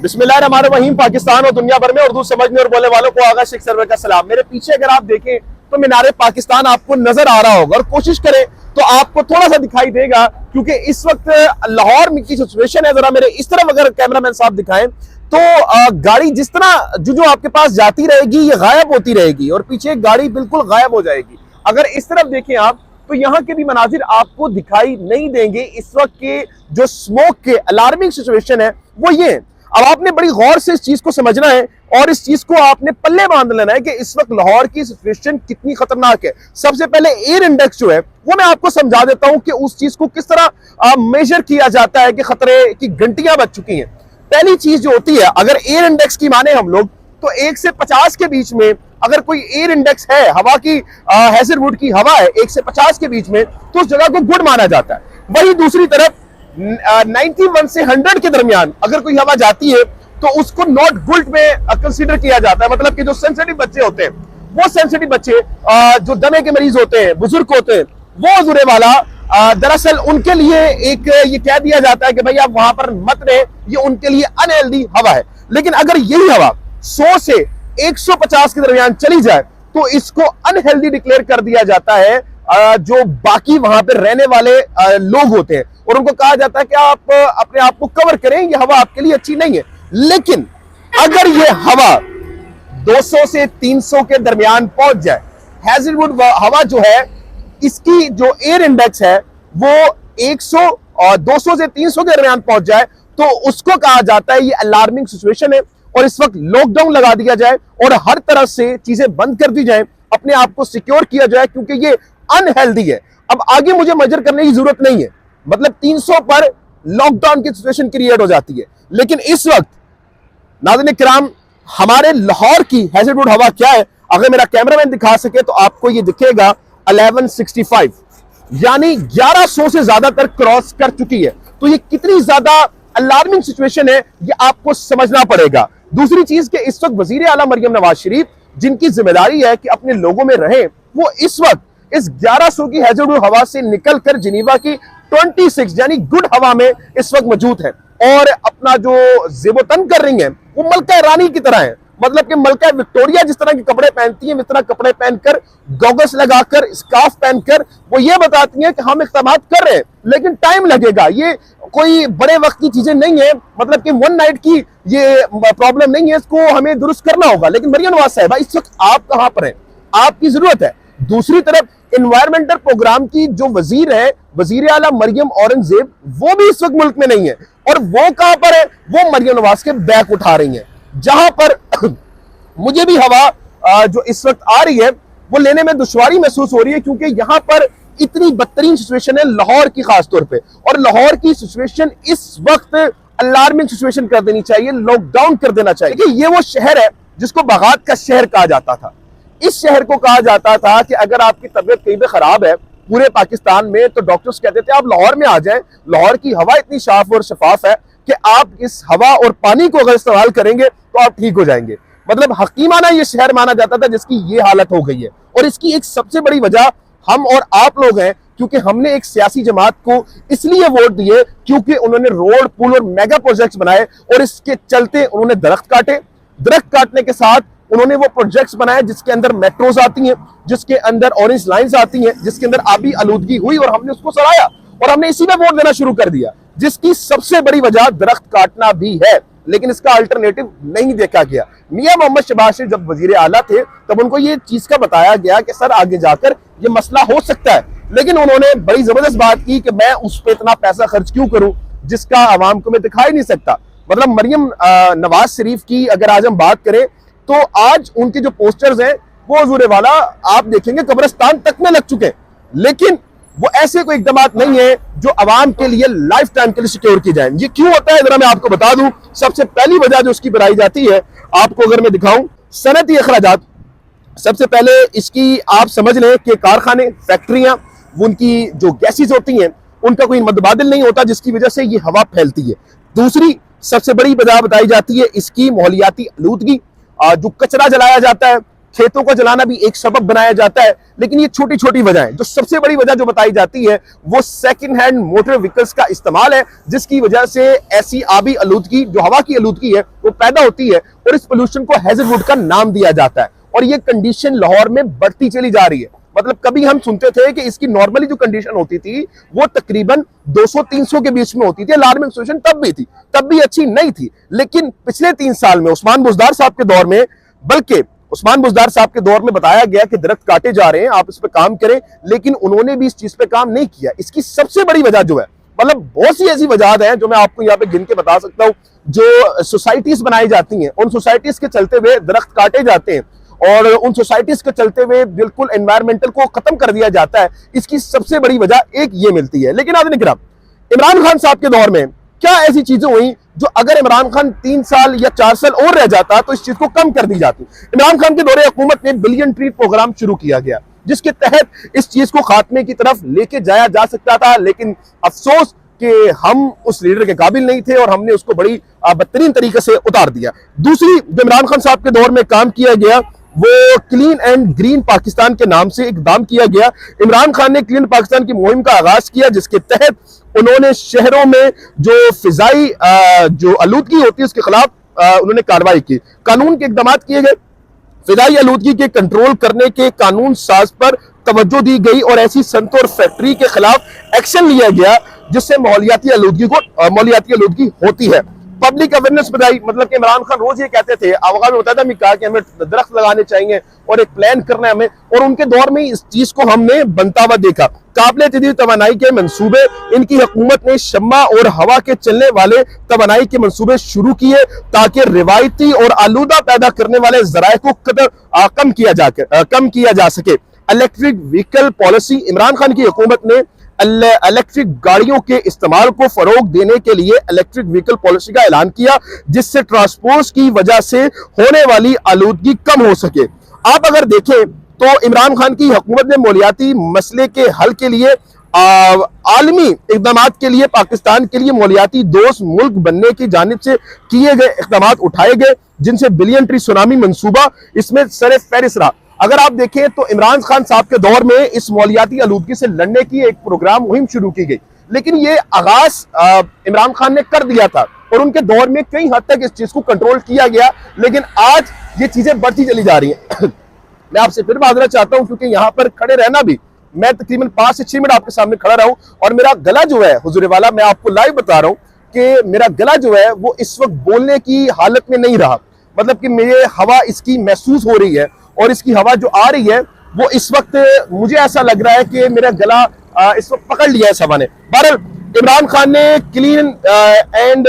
बिस्मिल्लाहिर्रहमानिर्रहीम। पाकिस्तान और दुनिया भर में उर्दू समझने और बोलने वालों को आगा शेख सरवर का सलाम। मेरे पीछे अगर आप देखें तो मीनारे पाकिस्तान आपको नजर आ रहा होगा और कोशिश करें तो आपको थोड़ा सा दिखाई देगा, क्योंकि इस वक्त लाहौर की सिचुएशन है। जरा मेरे इस तरफ अगर कैमरामैन साहब दिखाएं तो गाड़ी जिस तरह जो आपके पास जाती रहेगी ये गायब होती रहेगी और पीछे एक गाड़ी बिल्कुल गायब हो जाएगी। अगर इस तरफ देखें आप तो यहाँ के भी मनाजिर आपको दिखाई नहीं देंगे। इस वक्त के जो स्मोक के अलार्मिंग सिचुएशन है वो ये है। अब आपने बड़ी गौर से इस चीज को समझना है और इस चीज को आपने पल्ले बांध लेना है कि इस वक्त लाहौर की सिचुएशन कितनी खतरनाक है। सबसे पहले एयर इंडेक्स जो है वो मैं आपको समझा देता हूं कि उस चीज को किस तरह मेजर किया जाता है कि खतरे की घंटियां बज चुकी हैं। पहली चीज जो होती है, अगर एयर इंडेक्स की माने हम लोग तो 1 से 50 के बीच में अगर कोई एयर इंडेक्स है, हवा की हैजरवुड की हवा है 1 से 50 के बीच में, तो उस जगह को गुड माना जाता है। वही दूसरी तरफ 91 से 100 के दरमियान अगर कोई हवा जाती है तो उसको नॉट गुड में कंसीडर किया जाता है। मतलब कि जो सेंसिटिव बच्चे होते हैं, वो सेंसिटिव बच्चे जो दमे के मरीज होते हैं, बुजुर्ग होते हैं, वो जुरे वाला दरअसल उनके लिए एक ये कह दिया जाता है कि भाई आप वहां पर मत रहे, ये उनके लिए अनहेल्दी हवा है। लेकिन अगर यही हवा 100 से 150 के दरमियान चली जाए तो इसको अनहेल्दी डिक्लेयर कर दिया जाता है जो बाकी वहां पर रहने वाले लोग होते हैं और उनको कहा जाता है कि आप अपने आप को कवर करें, ये हवा आपके लिए अच्छी नहीं है। लेकिन अगर ये हवा 200 से 300 के दरमियान पहुंच जाए, हैजरवुड हवा जो है इसकी जो एयर इंडेक्स है वो 100 और 200 से 300 के दरमियान पहुंच जाए तो उसको कहा जाता है ये अलार्मिंग सिचुएशन है और इस वक्त लॉकडाउन लगा दिया जाए और हर तरह से चीजें बंद कर दी जाए, अपने आप को सिक्योर किया जाए, क्योंकि ये अनहेल्दी है। अब आगे मुझे मेजर करने की जरूरत नहीं है, मतलब 300 पर लॉकडाउन की सिचुएशन क्रिएट हो जाती है। लेकिन इस वक्त नाज़रीन किराम हमारे लाहौर की हैजरवुड हवा क्या है, अगर मेरा कैमरामैन दिखा सके तो आपको ये दिखेगा 1165, यानी 1100 से ज्यादातर क्रॉस कर चुकी है। तो ये कितनी ज्यादा अलार्मिंग सिचुएशन है ये आपको समझना पड़ेगा। दूसरी चीज कि इस वक्त वजीर आला मरियम नवाज शरीफ, जिनकी जिम्मेदारी है कि अपने लोगों में रहे, वो इस वक्त इस 1100 की हैजरवुड हवा से निकलकर जिनीवा की 26 यानी गुड हवा में इस वक्त मौजूद है और अपना जो ज़ेबोतन कर रही हैं वो मलका रानी की तरह है। मतलब कि मलका विक्टोरिया जिस तरह के कपड़े पहनती हैं, इस तरह कपड़े पहनकर, गॉगल्स लगाकर, स्कार्फ पहनकर वो ये बताती हैं कि हम इक़दाम कर रहे हैं लेकिन टाइम लगेगा, ये कोई बड़े वक्त की चीजें नहीं है, मतलब कि वन नाइट की ये प्रॉब्लम नहीं है, इसको हमें दुरुस्त करना होगा। लेकिन मरियम नवाज साहिबा इस वक्त आप कहां पर हैं, आपकी जरूरत है। दूसरी तरफ एनवायरमेंटल प्रोग्राम की जो वजीर है, वजीर आला मरियम औरंगजेब, वो भी इस वक्त मुल्क में नहीं है और वो कहां पर है, वो मरियम नवाज के बैक उठा रही है। जहां पर मुझे भी हवा जो इस वक्त आ रही है वो लेने में दुश्वारी महसूस हो रही है, क्योंकि यहां पर इतनी बदतरीन सिचुएशन है लाहौर की खास तौर पे, और लाहौर की सिचुएशन इस वक्त अलार्मिंग सिचुएशन कर देनी चाहिए, लॉकडाउन कर देना चाहिए। देखिए ये वो शहर है जिसको बागात का शहर कहा जाता था। इस शहर को कहा जाता था कि अगर आपकी तबीयत कहीं पे खराब है पूरे पाकिस्तान में तो डॉक्टर्स कहते थे आप लाहौर में आ जाएं, लाहौर की हवा इतनी साफ और शफाफ है कि आप इस हवा और पानी को अगर इस्तेमाल करेंगे तो आप ठीक हो जाएंगे। मतलब हकीमाना ये शहर माना जाता था, जिसकी ये हालत हो गई है। और इसकी एक सबसे बड़ी वजह हम और आप लोग हैं, क्योंकि हमने एक सियासी जमात को इसलिए वोट दिए क्योंकि उन्होंने रोड, पुल और मेगा प्रोजेक्ट्स बनाए और इसके चलते उन्होंने दरख्त काटे। दरख्त काटने के साथ उन्होंने वो प्रोजेक्ट्स बनाए जिसके अंदर मेट्रोज आती हैं, जिसके अंदर ऑरेंज लाइंस आती हैं, जिसके अंदर आबी आलूदगी हुई और हमने उसको सराहा और हमने इसी में वोट देना शुरू कर दिया, जिसकी सबसे बड़ी वजह दरख्त काटना भी है। लेकिन इसका अल्टरनेटिव नहीं देखा गया। मियां मोहम्मद शहबाज शरीफ जब वजीर आला थे तब उनको ये चीज का बताया गया कि सर आगे जाकर ये मसला हो सकता है, लेकिन उन्होंने बड़ी जबरदस्त बात की कि मैं उस पर इतना पैसा खर्च क्यों करूं जिसका आवाम को मैं दिखाई नहीं सकता। मतलब मरियम नवाज शरीफ की अगर आज हम बात करें तो आज उनके जो पोस्टर्स हैं वो हुजूर वाला आप देखेंगे कब्रिस्तान तक में लग चुके हैं, लेकिन वो ऐसे कोई इकदाम नहीं है जो अवाम के लिए लाइफ टाइम के लिए सिक्योर की जाए। ये क्यों होता है जरा मैं आपको बता दूं। सबसे पहली वजह जो उसकी बनाई जाती है आपको अगर मैं दिखाऊं, सनती अखराजात। सबसे पहले इसकी आप समझ लें कि कारखाने, फैक्ट्रियां, उनकी जो गैसेज होती हैं उनका कोई मुतबादिल नहीं होता, जिसकी वजह से ये हवा फैलती है। दूसरी सबसे बड़ी वजह बताई जाती है इसकी माहौलियाती आलूदगी, जो कचरा जलाया जाता है खेतों को जलाना भी एक सबब बनाया जाता है। लेकिन ये छोटी छोटी वजह, जो सबसे बड़ी वजह जो बताई जाती है वो सेकंड हैंड मोटर व्हीकल्स का इस्तेमाल है, जिसकी वजह से ऐसी आबी आलूदगी, जो हवा की आलूदगी है, वो पैदा होती है और इस पोल्यूशन को हैजर्डवुड का नाम दिया जाता है। और ये कंडीशन लाहौर में बढ़ती चली जा रही है। मतलब कभी हम सुनते थे कि इसकी नॉर्मली जो कंडीशन होती थी वो तकरीबन 200-300 के बीच में होती थी। अलार्मिंग सिचुएशन तब भी अच्छी नहीं थी। लेकिन पिछले 3 साल में उस्मान बुज़दार साहब के दौर में, बल्कि उस्मान बुज़दार साहब के दौर में बताया गया कि दरख्त काटे जा रहे हैं, आप इस पे काम करें, लेकिन उन्होंने भी इस चीज पे काम नहीं किया। इसकी सबसे बड़ी वजह जो है, मतलब बहुत सी ऐसी वजह हैं जो मैं आपको यहाँ पे गिन के बता सकता हूँ। जो सोसाइटीज बनाई जाती हैं, उन सोसाइटीज के चलते हुए दरख्त काटे जाते हैं और उन सोसाइटीज के चलते हुए बिल्कुल एनवायरमेंटल को खत्म कर दिया जाता है। इसकी सबसे बड़ी वजह एक ये मिलती है। लेकिन नाज़रीन किराम, इमरान खान साहब के दौर में क्या ऐसी चीजें हुई जो अगर इमरान खान 3 साल या 4 साल और रह जाता तो इस चीज को कम कर दी जाती। इमरान खान के दौरे हुकूमत में बिलियन ट्री प्रोग्राम शुरू किया गया, जिसके तहत इस चीज को खात्मे की तरफ लेके जाया जा सकता था। लेकिन अफसोस कि हम उस लीडर के काबिल नहीं थे और हमने उसको बड़ी बदतरीन तरीके से उतार दिया। दूसरी जो इमरान खान साहब के दौर में काम किया गया वो क्लीन एंड ग्रीन पाकिस्तान के नाम से इकदाम किया गया। इमरान खान ने क्लीन पाकिस्तान की मुहिम का आगाज किया, जिसके तहत उन्होंने शहरों में जो फिजाई जो आलूदगी होती है उसके खिलाफ उन्होंने कार्रवाई की, कानून के इकदाम किए गए। फिजाई आलूदगी के कंट्रोल करने के कानून साज पर तवज्जो दी गई और ऐसी सनत और फैक्ट्री के खिलाफ एक्शन लिया गया जिससे माहौलियाती आलूदगी होती है। पब्लिक अवेयरनेस बताई, मतलब कि इमरान खान रोज ये कहते थे, आवाज में बताया था कहा कि हमें दरख्त लगाने चाहिए और एक प्लान करना है हमें, और उनके दौर में इस चीज को हमने बनता हुआ देखा। काबिल तजदीद तवानाई के मंसूबे, इनकी हुकूमत ने शम्मा और हवा के चलने वाले तवानाई के मंसूबे शुरू किए ताकि रिवायती और आलूदा पैदा करने वाले जराए को कम किया जा सके। Electric vehicle policy, Imran Khan की हुकूमत ने इलेक्ट्रिक गाड़ियों के इस्तेमाल को फरोग देने के लिए इलेक्ट्रिक व्हीकल पॉलिसी का ऐलान किया, जिससे ट्रांसपोर्ट की वजह से होने वाली आलूदगी कम हो सके। आप अगर देखें तो इमरान खान की हुकूमत ने माहौलियाती मसले के हल के लिए आलमी इकदाम के लिए पाकिस्तान के लिए माहौलियाती दोस्त मुल्क बनने की जानिब से किए गए इकदाम उठाए गए, जिनसे बिलियन ट्री सुनामी मंसूबा इसमें सरे फहरिस्त रहा। अगर आप देखें तो इमरान खान साहब के दौर में इस माहौलियाती आलूदगी से लड़ने की एक प्रोग्राम मुहिम शुरू की गई, लेकिन ये आगाज इमरान खान ने कर दिया था और उनके दौर में कई हद तक इस चीज को कंट्रोल किया गया। लेकिन आज ये चीजें बढ़ती चली जा रही हैं। मैं आपसे फिर माजरा चाहता हूं, क्योंकि यहां पर खड़े रहना भी, मैं तकरीबन 5 से 6 मिनट आपके सामने खड़ा रहा हूं और मेरा गला जो है हुजूर वाला, मैं आपको लाइव बता रहा हूं कि मेरा गला जो है वो इस वक्त बोलने की हालत में नहीं रहा। मतलब कि मेरे हवा इसकी महसूस हो रही है और इसकी हवा जो आ रही है वो इस वक्त मुझे ऐसा लग रहा है कि मेरा गला इस वक्त पकड़ लिया है इस हवा ने। बहरहाल इमरान खान ने क्लीन एंड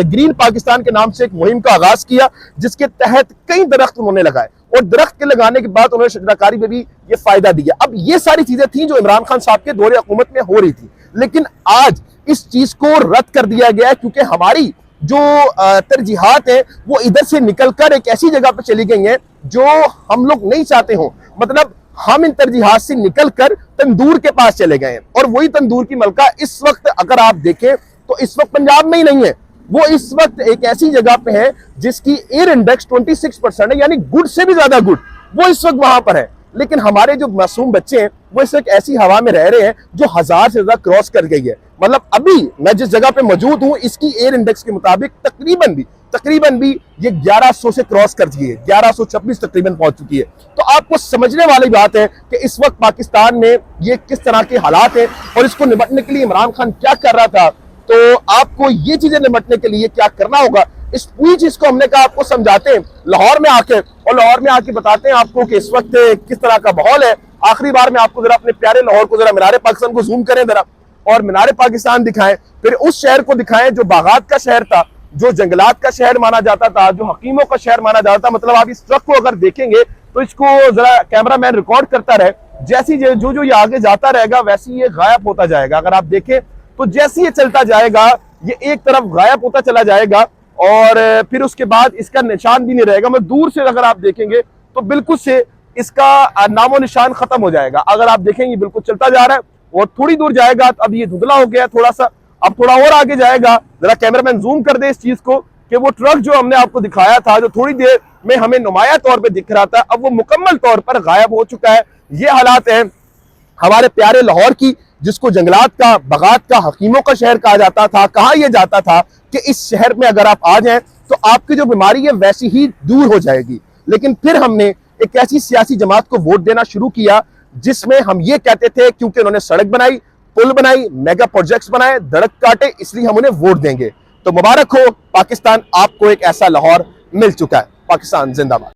ग्रीन पाकिस्तान के नाम से एक मुहिम का आगाज किया, जिसके तहत कई दरख्त उन्होंने लगाए और दरख्त के लगाने के बाद उन्होंने शजराकारी में भी ये फायदा दिया। अब ये सारी चीजें थी जो इमरान खान साहब के दौरे हुकूमत में हो रही थी, लेकिन आज इस चीज को रद्द कर दिया गया है, क्योंकि हमारी जो तरजीहात है वो इधर से निकलकर एक ऐसी जगह पर चली गई हैं जो हम लोग नहीं चाहते हो। मतलब हम इन तरजीहात से निकलकर तंदूर के पास चले गए हैं, और वही तंदूर की मलका इस वक्त अगर आप देखें तो इस वक्त पंजाब में ही नहीं है, वो इस वक्त एक ऐसी जगह पे है जिसकी एयर इंडेक्स 26% है, यानी गुड से भी ज्यादा गुड, वो इस वक्त वहां पर है। लेकिन हमारे जो मासूम बच्चे हैं वो इस वक्त ऐसी हवा में रह रहे हैं जो 1000 से ज्यादा क्रॉस कर गई है। मतलब अभी मैं जिस जगह पे मौजूद हूं इसकी एयर इंडेक्स के मुताबिक तकरीबन भी ये 1100 से क्रॉस कर चुकी है, 1126 तकरीबन पहुंच चुकी है। तो आपको समझने वाली बात है कि इस वक्त पाकिस्तान में ये किस तरह के हालात है और इसको निपटने के लिए इमरान खान क्या कर रहा था। तो आपको ये चीजें निपटने के लिए क्या करना होगा, इस पूरी चीज को हमने कहा आपको समझाते हैं लाहौर में आके, और लाहौर में आके बताते हैं आपको कि इस वक्त किस तरह का माहौल है। आखिरी बार में आपको जरा अपने प्यारे लाहौर को जरा मीनार पाकिस्तान को जूम करें जरा, और मीनार पाकिस्तान दिखाएं, फिर उस शहर को दिखाएं जो बागात का शहर था, जो जंगलात का शहर माना जाता था, जो हकीमों का शहर माना जाता था। मतलब आप इस ट्रक को अगर देखेंगे तो इसको जरा कैमरामैन रिकॉर्ड करता रहे, जैसी जो ये आगे जाता रहेगा वैसे ये गायब होता जाएगा। अगर आप देखें तो जैसे ये चलता जाएगा ये एक तरफ गायब होता चला जाएगा और फिर उसके बाद इसका निशान भी नहीं रहेगा। मैं दूर से अगर आप देखेंगे तो बिल्कुल से इसका नामो निशान खत्म हो जाएगा। अगर आप देखेंगे बिल्कुल चलता जा रहा है और थोड़ी दूर जाएगा, अब ये धुंधला हो गया थोड़ा सा, अब थोड़ा और आगे जाएगा। जरा कैमरामैन जूम कर दे इस चीज को कि वो ट्रक जो हमने आपको दिखाया था, जो थोड़ी देर में हमें नुमाया तौर पे दिख रहा था, अब वो मुकम्मल तौर पर गायब हो चुका है। ये हालात है हमारे प्यारे लाहौर की, जिसको जंगलात का, बगात का, हकीमों का शहर कहा जाता था। कहा यह जाता था कि इस शहर में अगर आप आ जाएं तो आपकी जो बीमारी है वैसी ही दूर हो जाएगी। लेकिन फिर हमने एक ऐसी सियासी जमात को वोट देना शुरू किया जिसमें हम ये कहते थे क्योंकि उन्होंने सड़क बनाई, पुल बनाई, मेगा प्रोजेक्ट्स बनाए, सड़क काटे, इसलिए हम उन्हें वोट देंगे। तो मुबारक हो पाकिस्तान, आपको एक ऐसा लाहौर मिल चुका है। पाकिस्तान जिंदाबाद।